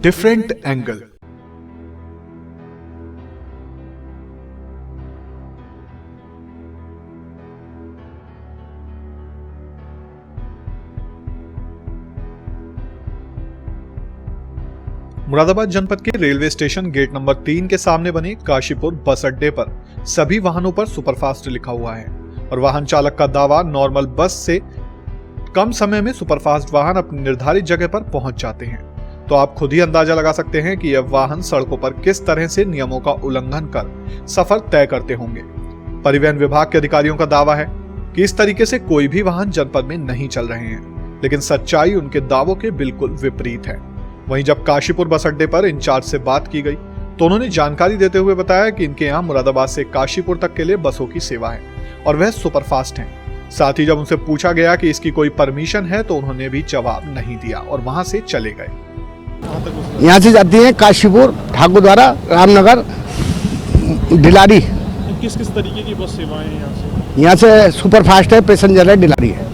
Different angle. Moradabad जनपद के railway station gate number 3 के सामने बने काशीपुर बस अड्डे पर सभी वाहनों पर सुपरफास्ट लिखा हुआ है और वाहन चालक का दावा नॉर्मल बस से कम समय में सुपरफास्ट वाहन अपनी निर्धारित जगह पर पहुंच जाते हैं। तो आप खुद ही अंदाजा लगा सकते हैं कि यह वाहन सड़कों पर किस तरह से नियमों का उल्लंघन कर सफर तय करते होंगे। परिवहन विभाग के अधिकारियों का दावा है कि इस तरीके से कोई भी वाहन जनपद में नहीं चल रहे हैं, लेकिन सच्चाई उनके दावों के बिल्कुल विपरीत है। वहीं जब काशीपुर बस अड्डे पर इंचार्ज से बात की गई तो उन्होंने जानकारी देते हुए बताया कि इनके यहाँ मुरादाबाद से काशीपुर तक के लिए बसों की सेवा है और वह सुपरफास्ट है। साथ ही जब उनसे पूछा गया कि इसकी कोई परमिशन है तो उन्होंने भी जवाब नहीं दिया और वहां से चले गए। यहाँ से जाती है काशीपुर, ठाकुरद्वारा, रामनगर, डिलारी। किस किस तरीके की बस सेवाएं हैं यहाँ से सुपरफास्ट है, पैसेंजर है, डिलारी है।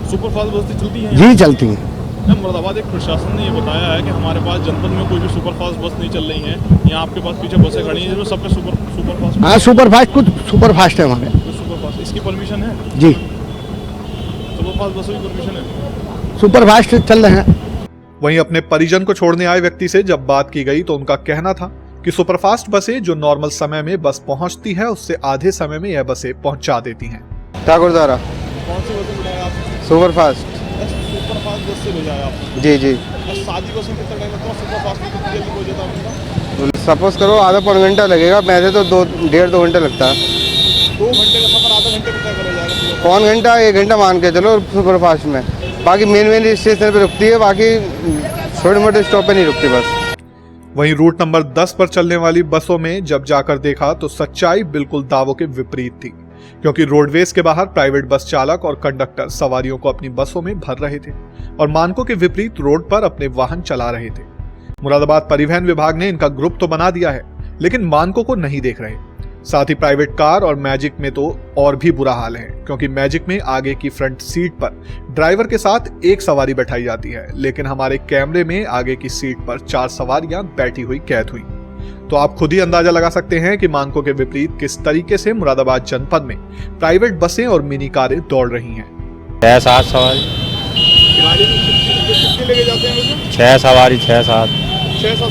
सुपरफास्ट बसें चलती हैं? जी चलती हैं। मुरादाबाद एक प्रशासन ने ये बताया है कि हमारे पास जनपद में कोई भी सुपरफास्ट बस नहीं चल रही है। यहाँ आपके पास पीछे बसें खड़ी हैं जिसमें सब पे सुपरफास्ट। हाँ सुपरफास्ट, कुछ सुपरफास्ट है हमारे। सुपरफास्ट इसकी परमिशन है? जी सुपरफास्ट बसों की परमिशन है, सुपरफास्ट चल रहे हैं। वहीं अपने परिजन को छोड़ने आए व्यक्ति से जब बात की गई तो उनका कहना था कि सुपरफास्ट बसें जो नॉर्मल समय में बस पहुंचती है उससे आधे समय में यह बसें पहुंचा देती हैं। ठाकुरद्वारा। कौन सी बसें भेजा आप? सुपरफास्ट। सुपरफास्ट बस से भेजा आप? जी जी। सादी बस में कितना टाइम लगता है? सुपरफास्ट में कितनी जल्दी पहुंच जाता है? सपोज करो आधा पौन घंटा लगेगा, वैसे तो 2.5 घंटा लगता है। 2 घंटे का सफर आधा घंटे में तय करा जाएगा? पौन घंटा 1 घंटा मान के चलो सुपरफास्ट में। बाकी मेन स्टेशन पे रुकती है, बाकी छोटे मोटे स्टॉप पे नहीं रुकती बस। वहीं रूट नंबर 10 पर चलने वाली बसों में जब जाकर देखा तो सच्चाई बिल्कुल दावों के विपरीत थी, क्योंकि रोडवेज के बाहर प्राइवेट बस चालक और कंडक्टर सवारियों को अपनी बसों में भर रहे थे और मानकों के विपरीत रोड पर अपने वाहन चला रहे थे। मुरादाबाद परिवहन विभाग ने इनका ग्रुप तो बना दिया है, लेकिन मानकों को नहीं देख रहे। साथ ही प्राइवेट कार और मैजिक में तो और भी बुरा हाल है, क्योंकि मैजिक में आगे की फ्रंट सीट पर ड्राइवर के साथ एक सवारी बैठाई जाती है, लेकिन हमारे कैमरे में आगे की सीट पर 4 सवारियां बैठी हुई कैद हुई। तो आप खुद ही अंदाजा लगा सकते हैं कि मानकों के विपरीत किस तरीके से मुरादाबाद जनपद में प्राइवेट बसें और मिनी कारें दौड़ रही हैं। 6-7 सवारी। कितनी लेके जाते हैं वैसे? 6 सवारी, 6-7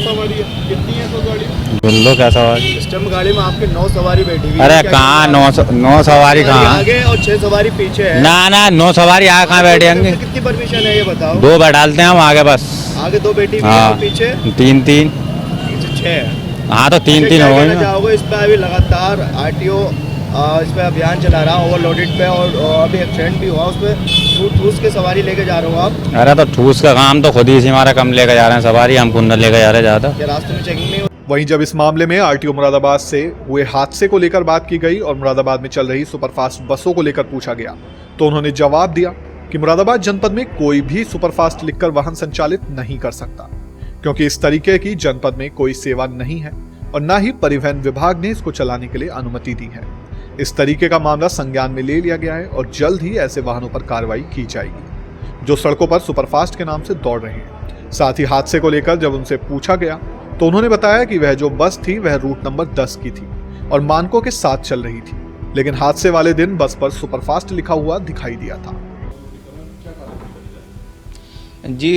सवारी है। कितनी है सवारी? गुल्लो क्या सवारी? सिस्टम गाड़ी में आपके 9 सवारी बैठी हुई है। अरे कहाँ 9 सवारी कहाँ आगे और 6 सवारी पीछे है। ना 9 सवारी आगे कहाँ बैठेंगे? कितनी परमिशन है ये बताओ? 2 बैठालते हैं हम आगे बस। आगे 2 बैठी हुई है हाँ। और पीछे 3-3। पीछे 6 है। हाँ तो 3-3 हो गए। जाओगे इस पे अभी लगातार आरटीओ इस पे अभियान चला रहा ओवरलोडेड पे, और अभी एक्सीडेंट भी हुआ उस पे। ठूस के सवारी लेके जा रहे हो आप? अरे तो ठूस का काम तो खुद ही हमारा कम लेकर जा रहे हैं सवारी, हम कुंडल लेकर जा रहे ज्यादा। रास्ते में चेकिंग नहीं? वहीं जब इस मामले में आरटीओ मुरादाबाद से हुए हादसे को लेकर बात की गई और मुरादाबाद में चल रही सुपरफास्ट बसों को लेकर पूछा गया तो उन्होंने जवाब दिया कि मुरादाबाद जनपद में कोई भी सुपरफास्ट लिखकर वाहन संचालित नहीं कर सकता, क्योंकि इस तरीके की जनपद में कोई सेवा नहीं है और न ही परिवहन विभाग ने इसको चलाने के लिए अनुमति दी है। इस तरीके का मामला संज्ञान में ले लिया गया है और जल्द ही ऐसे वाहनों पर कार्रवाई की जाएगी जो सड़कों पर सुपरफास्ट के नाम से दौड़ रहे हैं। साथ ही हादसे को लेकर जब उनसे पूछा गया तो उन्होंने बताया कि वह जो बस थी वह रूट नंबर 10 की थी और मानकों के साथ चल रही थी, लेकिन हादसे वाले दिन बस पर सुपरफास्ट लिखा हुआ दिखाई दिया था। जी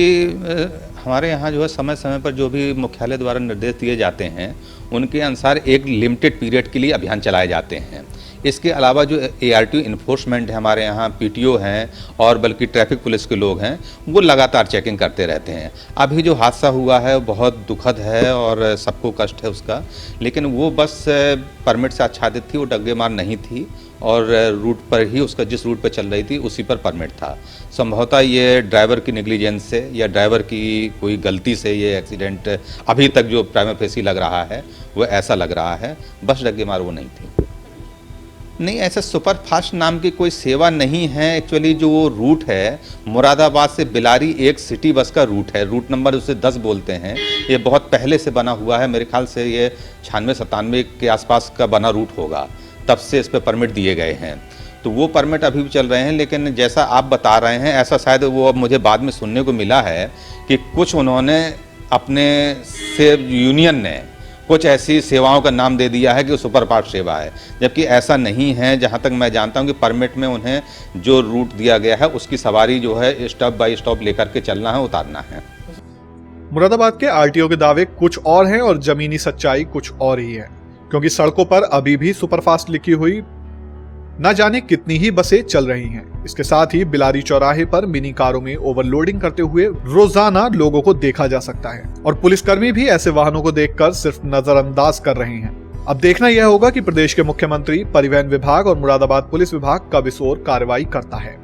हमारे यहाँ जो है समय समय पर जो भी मुख्यालय द्वारा निर्देश दिए जाते हैं उनके अनुसार एक लिमिटेड पीरियड के लिए अभियान चलाए जाते हैं। इसके अलावा जो ARTO इन्फोर्समेंट है हमारे यहाँ, PTO हैं और बल्कि ट्रैफिक पुलिस के लोग हैं, वो लगातार चेकिंग करते रहते हैं। अभी जो हादसा हुआ है वो बहुत दुखद है और सबको कष्ट है उसका, लेकिन वो बस परमिट से आच्छादित थी, वो डग्गेमार नहीं थी और रूट पर ही उसका जिस रूट पर चल रही थी उसी पर परमिट था। संभवतः ये ड्राइवर की नेग्लिजेंस से या ड्राइवर की कोई गलती से ये एक्सीडेंट अभी तक जो प्राइमा फेसी लग रहा है वो ऐसा लग रहा है, बस डग्गेमार वो नहीं थी। नहीं, ऐसा सुपर फास्ट नाम की कोई सेवा नहीं है। एक्चुअली जो वो रूट है मुरादाबाद से बिलारी एक सिटी बस का रूट है, रूट नंबर उसे 10 बोलते हैं। ये बहुत पहले से बना हुआ है, मेरे ख्याल से ये 96-97 के आसपास का बना रूट होगा, तब से इस पर परमिट दिए गए हैं। तो वो परमिट अभी भी चल रहे हैं, लेकिन जैसा आप बता रहे हैं ऐसा शायद वो अब मुझे बाद में सुनने को मिला है कि कुछ उन्होंने अपने से यूनियन ने कुछ ऐसी सेवाओं का नाम दे दिया है कि सुपरफास्ट सेवा है, जबकि ऐसा नहीं है। जहां तक मैं जानता हूं कि परमिट में उन्हें जो रूट दिया गया है उसकी सवारी जो है स्टॉप बाय स्टॉप लेकर के चलना है, उतारना है। मुरादाबाद के आरटीओ के दावे कुछ और हैं और जमीनी सच्चाई कुछ और ही है, क्योंकि सड़कों पर अभी भी सुपरफास्ट लिखी हुई न जाने कितनी ही बसें चल रही हैं। इसके साथ ही बिलारी चौराहे पर मिनी कारों में ओवरलोडिंग करते हुए रोजाना लोगों को देखा जा सकता है और पुलिसकर्मी भी ऐसे वाहनों को देखकर सिर्फ नजरअंदाज कर रहे हैं। अब देखना यह होगा कि प्रदेश के मुख्यमंत्री, परिवहन विभाग और मुरादाबाद पुलिस विभाग कब इस ओर कार्रवाई करता है।